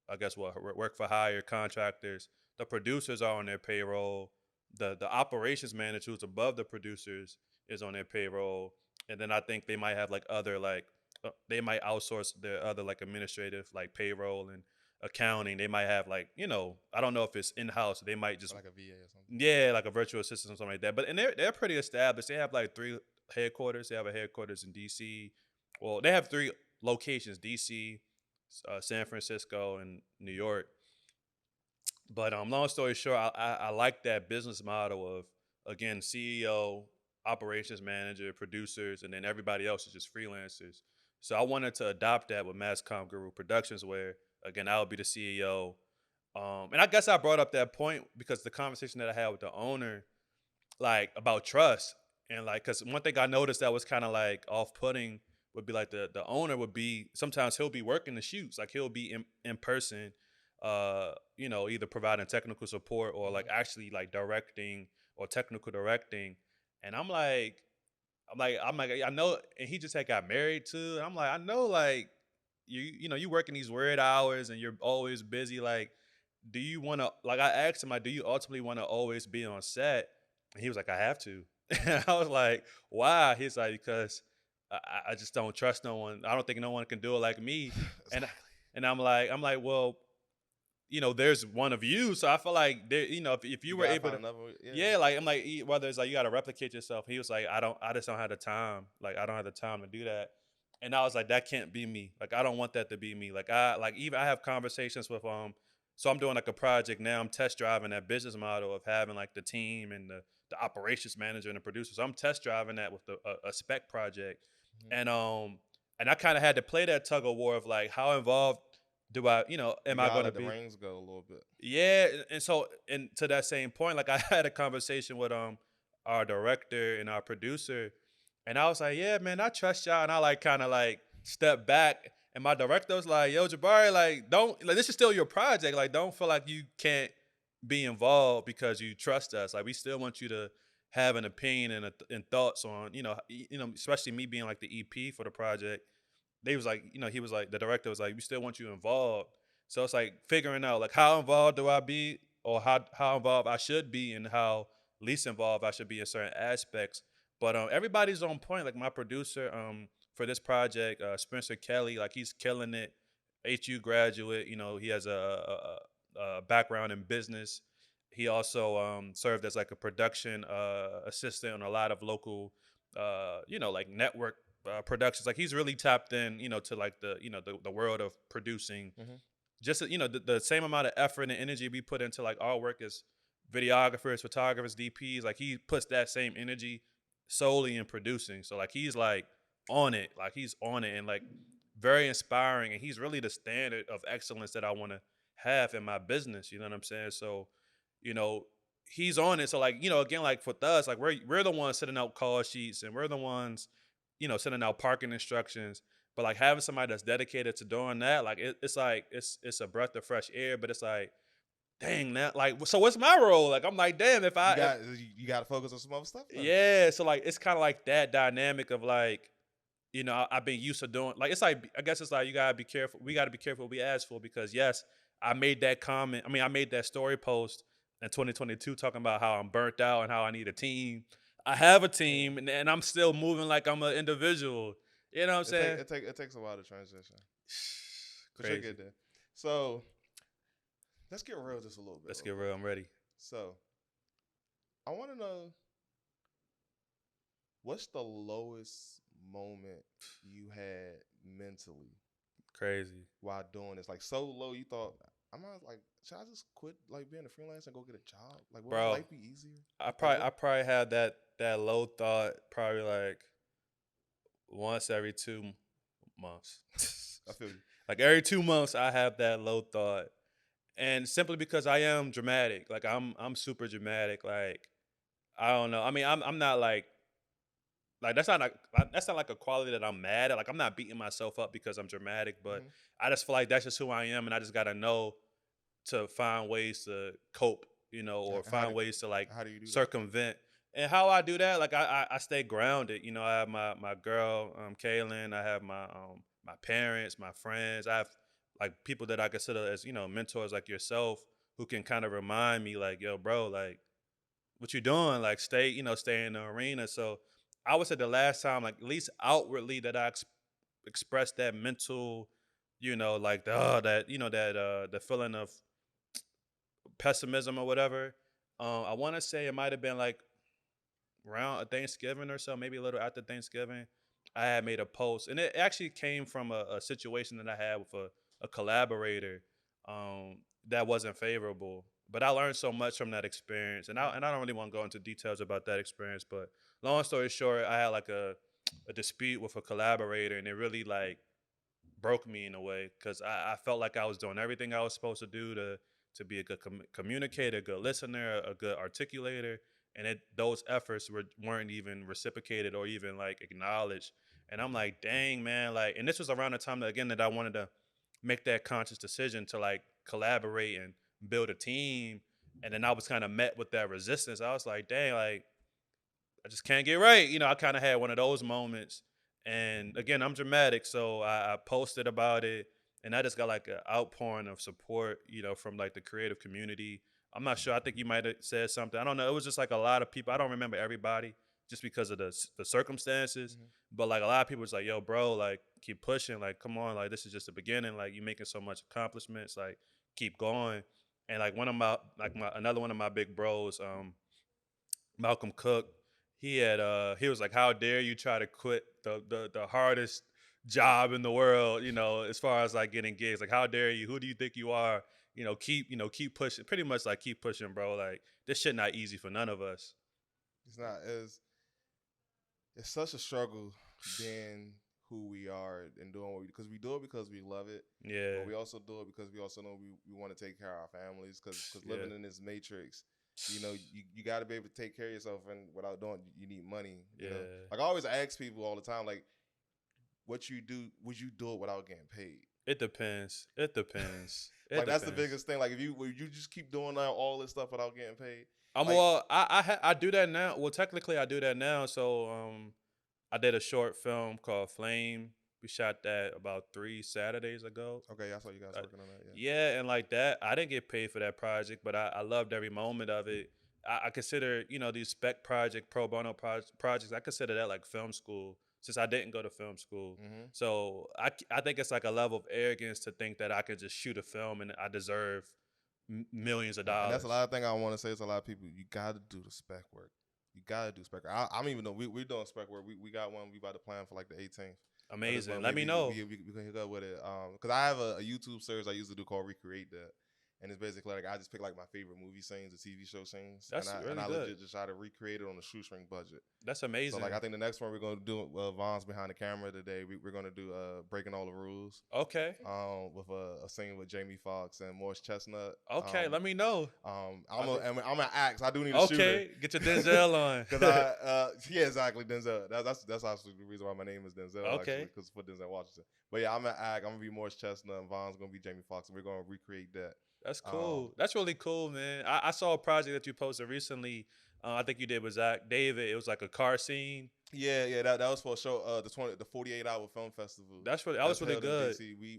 I guess what, work for hire contractors. The producers are on their payroll. The operations manager who's above the producers is on their payroll. And then I think they might have like other like they might outsource their other like administrative like payroll and accounting. They might have like, I don't know if it's in house. They might just like a VA or something. Yeah, like a virtual assistant or something like that. But and they're pretty established. They have like 3 headquarters. They have a headquarters in DC. Well, they have 3 locations: DC, San Francisco, and New York. But long story short, I like that business model of, again, CEO, operations manager, producers, and then everybody else is just freelancers. So I wanted to adopt that with MassComm Guru Productions, where again I would be the CEO. And I guess I brought up that point because the conversation that I had with the owner, like about trust, and like, because one thing I noticed that was kind of like off-putting would be like the owner would be, sometimes he'll be working the shoots, like he'll be in person, either providing technical support or like actually like directing or technical directing. And I'm like, I know, and he just had got married too. And I'm like, I know, like you working these weird hours and you're always busy. Like, do you want to? Like, I asked him, like, do you ultimately want to always be on set? And he was like, I have to. And I was like, why? He's like, because I just don't trust no one. I don't think no one can do it like me. And I'm like, well, there's one of you. So I feel like there, if you were able to, like, I'm like, whether it's like you got to replicate yourself. He was like, I just don't have the time. Like, I don't have the time to do that. And I was like, that can't be me. Like, I don't want that to be me. Like, even I have conversations with so I'm doing like a project now. I'm test driving that business model of having like the team and the operations manager and the producer. So I'm test driving that with a spec project, and I kind of had to play that tug of war of like, how involved do I, am I going to be? The reins go a little bit. Yeah, and so, and to that same point, like I had a conversation with our director and our producer, and I was like, yeah, man, I trust y'all, and I like kind of like step back, and my director was like, yo, Jabari, like don't, like, this is still your project, like don't feel like you can't be involved because you trust us. Like, we still want you to have an opinion and thoughts on, especially me being like the EP for the project. They was like, he was like, the director was like, we still want you involved. So it's like figuring out like how involved do I be, or how involved I should be, and how least involved I should be in certain aspects. But everybody's on point. Like my producer for this project, Spencer Kelly, like he's killing it. HU graduate, he has a background in business. He also served as like a production assistant on a lot of local, like network productions. Like he's really tapped in, to like the world of producing. Just the same amount of effort and energy we put into like our work as videographers, photographers, DPs. Like he puts that same energy solely in producing. So like he's like on it, and like very inspiring. And he's really the standard of excellence that I want to have in my business. You know what I'm saying? So, he's on it. So like, again, like for us, like we're the ones sending out call sheets, and we're the ones, sending out parking instructions. But like having somebody that's dedicated to doing that, like it's like it's a breath of fresh air. But it's like, dang, that, like, so what's my role? Like I'm like, damn, if you got to focus on some other stuff. Yeah, so like it's kind of like that dynamic of like, I've been used to doing, like, it's like, I guess it's like you gotta be careful. We gotta be careful what we ask for, because yes, I made that comment. I made that story post in 2022 talking about how I'm burnt out and how I need a team. I have a team, and I'm still moving like I'm an individual. You know what I'm saying? It takes a while to transition. But Crazy. you'll get there. So let's get real just a little bit. Let's get real. I'm ready. So I want to know, what's the lowest moment you had mentally? Crazy. While doing this, like so low, you thought, I'm not like, should I just quit like being a freelancer and go get a job? Like, would my life be easier? I probably had that low thought probably like once every 2 months. I feel you. Like every 2 months, I have that low thought, and simply because I am dramatic. Like I'm super dramatic. Like I don't know. I mean, I'm not like that's not like a quality that I'm mad at. Like I'm not beating myself up because I'm dramatic, but I just feel like that's just who I am, and I just gotta know to find ways to cope, or find ways to like how do you do circumvent. That? And how I do that, like I stay grounded. I have my girl, Kaylin. I have my parents, my friends. I have like people that I consider as mentors, like yourself, who can kind of remind me, like, yo, bro, like, what you doing? Like, stay in the arena. So I would say the last time, like, at least outwardly, that I expressed that mental, like the feeling of pessimism or whatever. I want to say it might have been like around Thanksgiving or so, maybe a little after Thanksgiving. I had made a post, and it actually came from a situation that I had with a collaborator that wasn't favorable. But I learned so much from that experience, and I don't really want to go into details about that experience. But long story short, I had like a dispute with a collaborator, and it really like broke me in a way because I felt like I was doing everything I was supposed to do to be a good communicator, a good listener, a good articulator, and those efforts weren't even reciprocated or even like acknowledged. And I'm like, dang, man, like, and this was around the time that again that I wanted to make that conscious decision to like collaborate and build a team, and then I was kind of met with that resistance. I was like, dang, like I just can't get right. I kind of had one of those moments. And again, I'm dramatic, so I posted about it, and I just got like an outpouring of support, from like the creative community. I'm not sure. I think you might have said something. I don't know. It was just like a lot of people. I don't remember everybody just because of the circumstances, but like a lot of people was like, "Yo, bro, like keep pushing. Like, come on. Like, this is just the beginning. Like, you making so much accomplishments. Like, keep going." And like another one of my big bros, Malcolm Cook, he was like, "How dare you try to quit the hardest job in the world, as far as like getting gigs. Like, how dare you? Who do you think you are? Keep pushing. Pretty much like keep pushing, bro. Like this shit not easy for none of us." It's not. It's such a struggle being who we are and doing what because we do it because we love it. Yeah. But we also do it because we also know we want to take care of our families because living in this matrix, you got to be able to take care of yourself, and without doing, you need money. You know? Like I always ask people all the time, like, what you do? Would you do it without getting paid? It depends. That's the biggest thing. Like if you just keep doing all this stuff without getting paid. I do that now. Well, technically, I do that now. So I did a short film called Flame. We shot that about 3 Saturdays ago. Okay, I saw you guys working on that. Yeah, and like that, I didn't get paid for that project, but I loved every moment of it. I consider, these spec project, pro bono projects, I consider that like film school since I didn't go to film school. So I think it's like a level of arrogance to think that I could just shoot a film and I deserve millions of dollars. And that's a lot of things I want to say. It's a lot of people, you got to do the spec work. You got to do spec work. I'm even though we're doing spec work. We got one. We about to plan for like the 18th. Amazing. Let me know. We can hook up with it. Because I have a YouTube series I used to do called Recreate That. And it's basically like I just pick like my favorite movie scenes, the TV show scenes. That's really and I good. legit just try to recreate it on a shoestring budget. That's amazing. So like I think the next one we're gonna do Vaughn's behind the camera today. We're gonna do Breaking All the Rules. Okay. With a scene with Jamie Foxx and Morris Chestnut. Okay, let me know. I'm an axe. I do need a shooter. Okay, get your Denzel on. Yeah, exactly, Denzel. That's actually the reason why my name is Denzel. Okay. Because for Denzel Washington. But yeah, I'm an axe. I'm gonna be Morris Chestnut, and Vaughn's gonna be Jamie Foxx, and we're gonna recreate that. That's cool. That's really cool, man. I saw a project that you posted recently. I think you did with Zach David. It was like a car scene. Yeah. That was for a show. The 48-hour film festival. That was really good.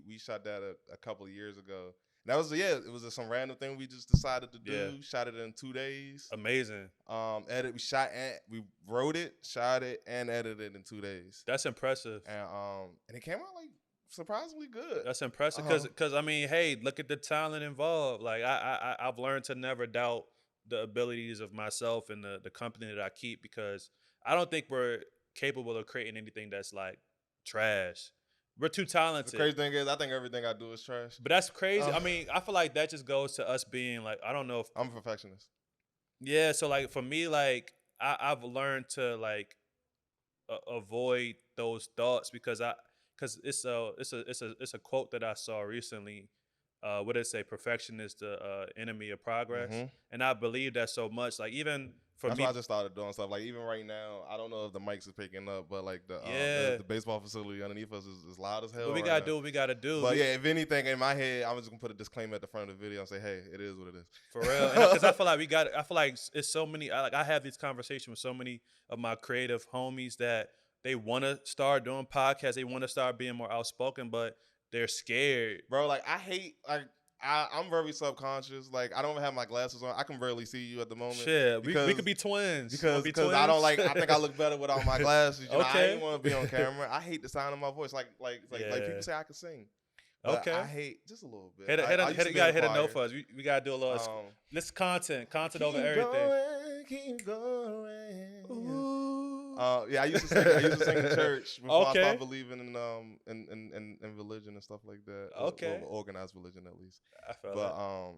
We shot that a couple of years ago. That was it was just some random thing we just decided to do. Yeah. Shot it in 2 days. Amazing. We wrote it, shot it, and edited it in 2 days. That's impressive. And it came out like surprisingly good. That's impressive because I mean, hey, look at the talent involved. Like I've learned to never doubt the abilities of myself and the company that I keep, because I don't think we're capable of creating anything that's like trash. We're too talented. The crazy thing is, I think everything I do is trash. But that's crazy. I mean, I feel like that just goes to us being like, I don't know if I'm a perfectionist. Yeah, so like for me, like I've learned to like avoid those thoughts because it's a quote that I saw recently. What did it say? Perfection is the enemy of progress, and I believe that so much. Like even for That's me, why I just started doing stuff. Like even right now, I don't know if the mics is picking up, but like the baseball facility underneath us is loud as hell. But we gotta do what we gotta do. But yeah, if anything, in my head, I'm just gonna put a disclaimer at the front of the video and say, "Hey, it is what it is." For real, because I feel like I feel like it's so many. I have these conversations with so many of my creative homies that they want to start doing podcasts. They want to start being more outspoken, but they're scared. Bro, like I hate I'm very subconscious. Like I don't have my glasses on. I can barely see you at the moment. Shit, we could be twins. Because I don't like. I think I look better without my glasses. You know, I didn't want to be on camera. I hate the sound of my voice. Like people say I can sing. But I hate just a little bit. You gotta hit a note for us. We gotta do a little. Let's content over everything. Keep going. I used to sing in church before I started believing in religion and stuff like that. Or organized religion at least. I feel that.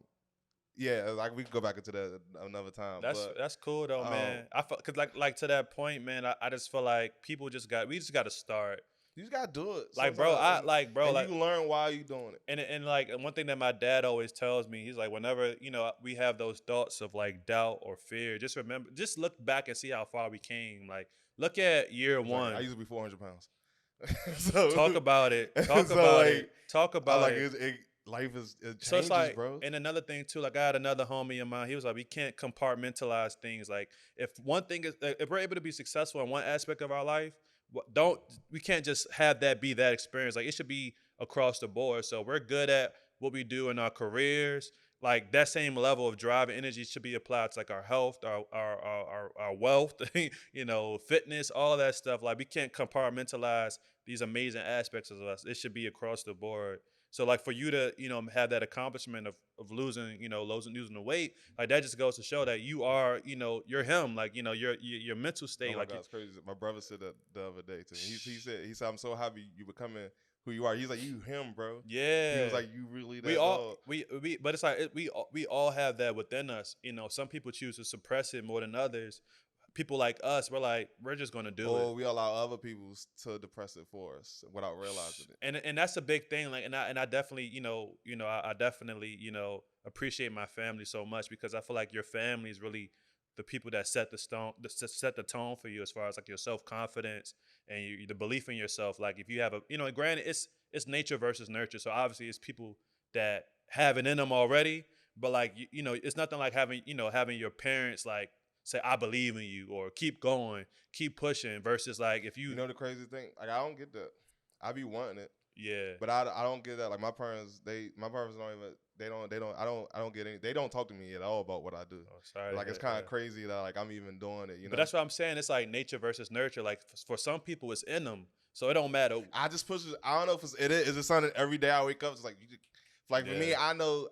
Yeah, like we can go back into that another time. That's cool though, man. I feel because like to that point, man. I just feel like we just got to start. You just gotta do it. Like, you learn why you doing it. And like one thing that my dad always tells me, he's like, whenever we have those thoughts of like doubt or fear, just look back and see how far we came. Like, look at year one. I used to be 400 pounds. Talk about it. Talk about it. Life is it changes, so it's like, bro. And another thing too, like I had another homie of mine. He was like, we can't compartmentalize things. Like if one thing is, if we're able to be successful in one aspect of our life, we can't just have that be that experience. Like it should be across the board. So we're good at what we do in our careers. Like that same level of drive and energy should be applied to like our health, our wealth, fitness, all that stuff. Like we can't compartmentalize these amazing aspects of us. It should be across the board. So like for you to, have that accomplishment of losing the weight, like that just goes to show that you are, you're him. Like, your mental state. Oh my God, it's crazy. My brother said that the other day to me. He said, I'm so happy you becoming who you are. He's like, you him, bro. Yeah. He was like, you really that but it's like we all have that within us. Some people choose to suppress it more than others. People like us, we're just gonna do it. Or we allow other people to depress it for us without realizing it. And that's a big thing. Like, and I definitely, I definitely, appreciate my family so much, because I feel like your family is really the people that set the tone for you as far as like your self-confidence and the belief in yourself. Like if you have granted it's nature versus nurture. So obviously it's people that have it in them already, but like, it's nothing like having your parents like say, I believe in you, or keep going, keep pushing, versus like if you the crazy thing, like I don't get that. I be wanting it. Yeah. But I don't get that. Like my parents don't even, I don't get any, they don't talk to me at all about what I do. Oh, sorry. Like it's kind of crazy that like I'm even doing it, But that's what I'm saying. It's like nature versus nurture. Like for some people it's in them. So it don't matter. I just push it. I don't know if is it something every day I wake up, it's like, for me, I know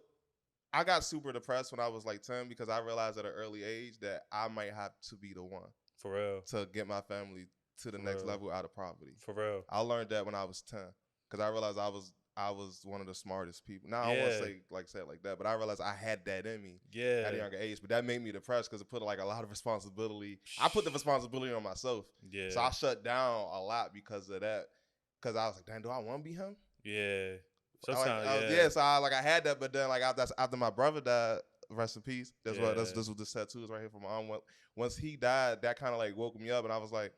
I got super depressed when I was like 10 because I realized at an early age that I might have to be the one. For real. To get my family to the next level out of poverty. For real. I learned that when I was 10 because I realized I was one of the smartest people. Now I don't want to say it like that, but I realized I had that in me at a younger age. But that made me depressed because it put like a lot of responsibility. I put the responsibility on myself. Yeah. So I shut down a lot because of that. Because I was like, damn, do I want to be him? Yeah. So I had that, but then like after my brother died, rest in peace. This is what this tattoo is right here for my arm. Once he died, that kind of like woke me up, and I was like,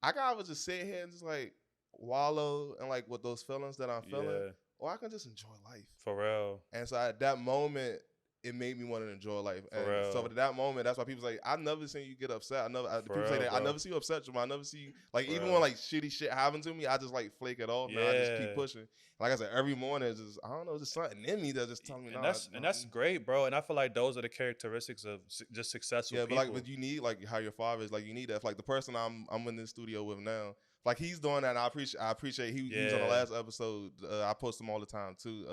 I gotta just sit here and just like wallow and like with those feelings that I'm feeling, or I can just enjoy life for real. And so at that moment, it made me want to enjoy life. For And real. so at that moment, that's why people say, I never seen you get upset. People say that I never see you upset, Jamar. I never see you, like, even when like shitty shit happened to me, I just like flake it off. Man, I just keep pushing. Like I said, every morning is just, I don't know, just something in me that's just telling me, and that's great, bro. And I feel like those are the characteristics of just successful people. But you need, like, how your father is, like, you need that. If, like, the person I'm in this studio with now, like, he's doing that, and I appreciate he was on the last episode. I post him all the time too.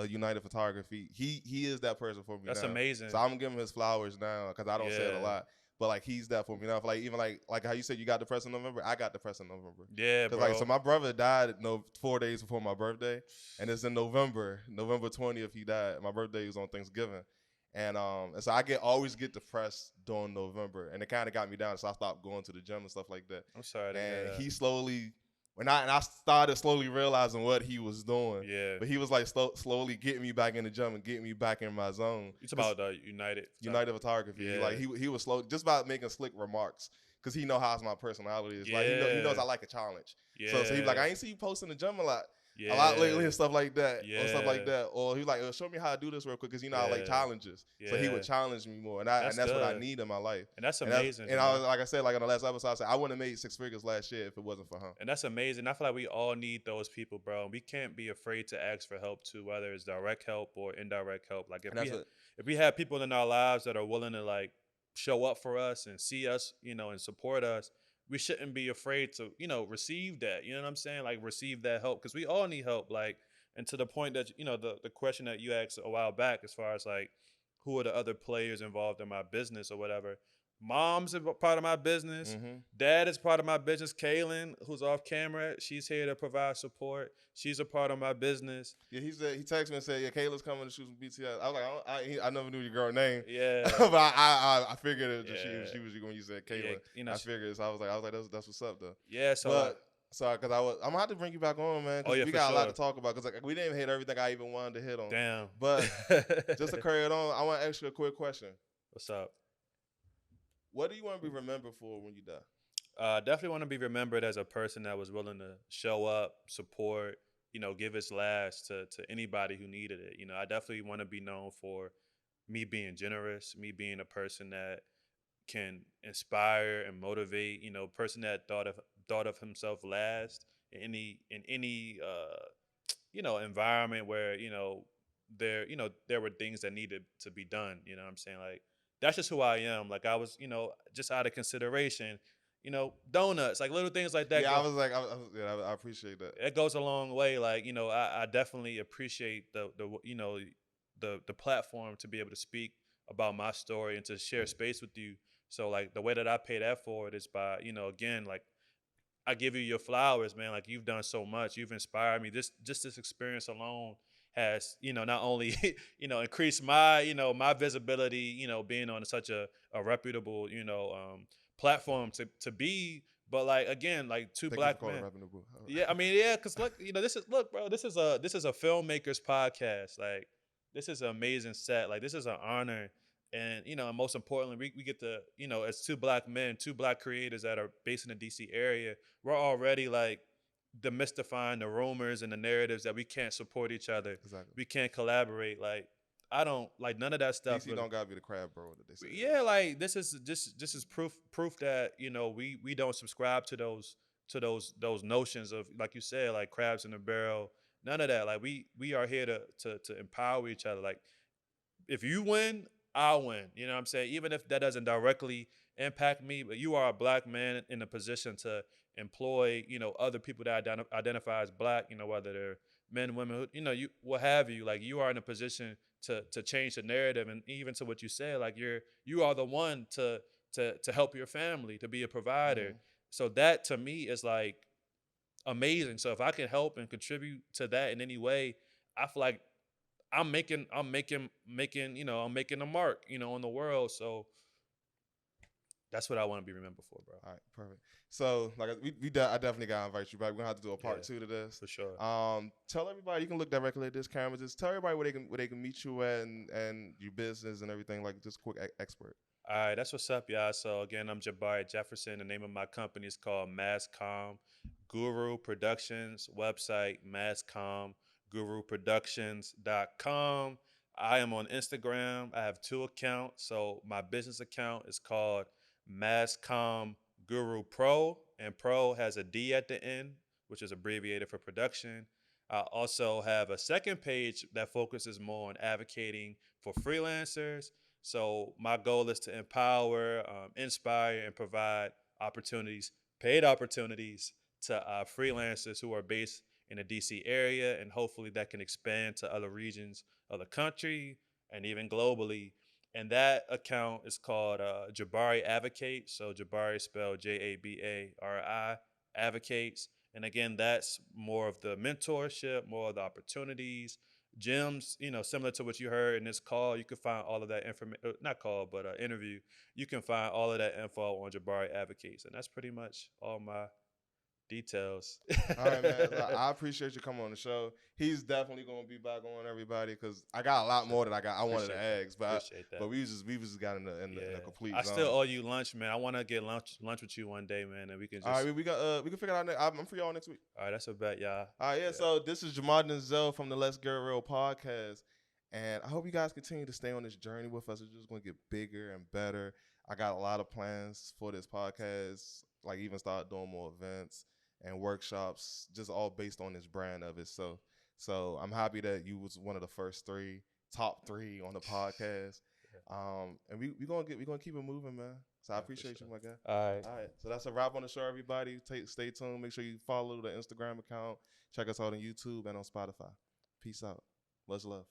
United Photography. He is that person for me. That's now. amazing. So I'm giving him his flowers now because I don't say it a lot. But like he's that for me now. Like even like how you said you got depressed in November, I got depressed in November. Yeah, bro. Like so my brother died 4 days before my birthday, and it's in November 20th he died. My birthday was on Thanksgiving. And so I always get depressed during November, and it kind of got me down. So I stopped going to the gym and stuff like that. I'm sorry. And he slowly, I started slowly realizing what he was doing. Yeah. But he was like slowly getting me back in the gym and getting me back in my zone. You talking about United Photography. Yeah. He was slow just about making slick remarks. Cause he know how my personality is. Yeah. Like he knows I like a challenge. Yeah. So he was like, I ain't see you posting the gym a lot lately and stuff like that. Yeah. Or stuff like that. Or he was like, show me how to do this real quick, because I like challenges. Yeah. So he would challenge me more. And that's what I need in my life. And that's amazing. And I was, like I said, like on the last episode, I said I wouldn't have made 6 figures last year if it wasn't for him. And that's amazing. I feel like we all need those people, bro. We can't be afraid to ask for help too, whether it's direct help or indirect help. Like if we have people in our lives that are willing to like show up for us and see us, and support us, we shouldn't be afraid to, receive that. You know what I'm saying? Like receive that help, because we all need help. Like, and to the point that, the question that you asked a while back, as far as like, who are the other players involved in my business or whatever? Mom's a part of my business. Mm-hmm. Dad is part of my business. Kaylin, who's off camera, she's here to provide support. She's a part of my business. Yeah, he texted me and said, "Yeah, Kayla's coming to shoot some BTS." I was like, I never knew your girl's name. Yeah, but I figured she was when you said Kayla. Yeah, I figured. So I was like, that's what's up though. Yeah, because I'm gonna have to bring you back on, man. Cause we got a lot to talk about. Cause like we didn't hit everything I even wanted to hit on. Damn. But just to carry it on, I want to ask you a quick question. What's up? What do you want to be remembered for when you die? Definitely want to be remembered as a person that was willing to show up, support, give his last to anybody who needed it. I definitely want to be known for me being generous, me being a person that can inspire and motivate. A person that thought of himself last in any environment where there were things that needed to be done. You know what I'm saying? Like, that's just who I am. Like, I was, just out of consideration, donuts, like little things like that. Yeah, I appreciate that. It goes a long way. Like, I definitely appreciate the platform to be able to speak about my story and to share space with you. So, like, the way that I pay that forward is by, again, like, I give you your flowers, man. Like, you've done so much. You've inspired me. Just this experience alone has, not only, increased my, my visibility, being on such a reputable, platform to be, but like, again, like two black men. Yeah, I mean, yeah, because look, this is a filmmaker's podcast. Like, this is an amazing set. Like, this is an honor. And, and most importantly, we get to, as two black men, two black creators that are based in the DC area, we're already like demystifying the rumors and the narratives that we can't support each other. Exactly. We can't collaborate. Like, I don't like none of that stuff. DC don't gotta be the crab bro that they say. Yeah, like this is proof that, we don't subscribe to those notions of, like you said, like crabs in a barrel. None of that. Like, we are here to empower each other. Like, if you win, I'll win. You know what I'm saying? Even if that doesn't directly impact me, but you are a black man in a position to employ, other people that identify as black, whether they're men, women, you what have you. Like, you are in a position to change the narrative, and even to what you said, like you are the one to help your family, to be a provider. Mm-hmm. So that to me is like amazing. So if I can help and contribute to that in any way, I feel like I'm making a mark, on the world. So that's what I want to be remembered for, bro. All right, perfect. So, like, I definitely gotta invite you back. We're gonna have to do a part 2 to this for sure. Tell everybody, you can look directly at this camera. Just tell everybody where they can meet you at and your business and everything. Like, just quick expert. All right, that's what's up, y'all. So again, I'm Jabari Jefferson. The name of my company is called MassComm Guru Productions. Website MassComm GuruProductions.com. I am on Instagram. I have 2 accounts. So my business account is called MassComm Guru Pro, and Pro has a D at the end, which is abbreviated for production. I also have a second page that focuses more on advocating for freelancers. So my goal is to empower, inspire, and provide opportunities, paid opportunities to freelancers who are based in the DC area, and hopefully that can expand to other regions of the country and even globally. And that account is called Jabari Advocate. So Jabari is spelled Jabari Advocates. And again, that's more of the mentorship, more of the opportunities, gems, similar to what you heard in this call. You can find all of that information, not call, but interview. You can find all of that info on Jabari Advocates. And that's pretty much all my details. All right, man. I appreciate you coming on the show. He's definitely gonna be back on, everybody, because I got a lot more that I wanted to ask, but we just got in the complete I zone. still owe you lunch, man. I want to get lunch with you one day, man, and we can just. All right, we can figure it out. I'm free all next week. All right, that's a bet, y'all. All right, yeah. So this is Jamar Denzel from the Let's Get Real podcast, and I hope you guys continue to stay on this journey with us. It's just gonna get bigger and better. I got a lot of plans for this podcast, like even start doing more events and workshops, just all based on this brand of it. So I'm happy that you was one of the first top three on the podcast. And we gonna keep it moving, man. So I appreciate you, my guy. All right. So that's a wrap on the show, everybody. Stay tuned. Make sure you follow the Instagram account. Check us out on YouTube and on Spotify. Peace out. Much love.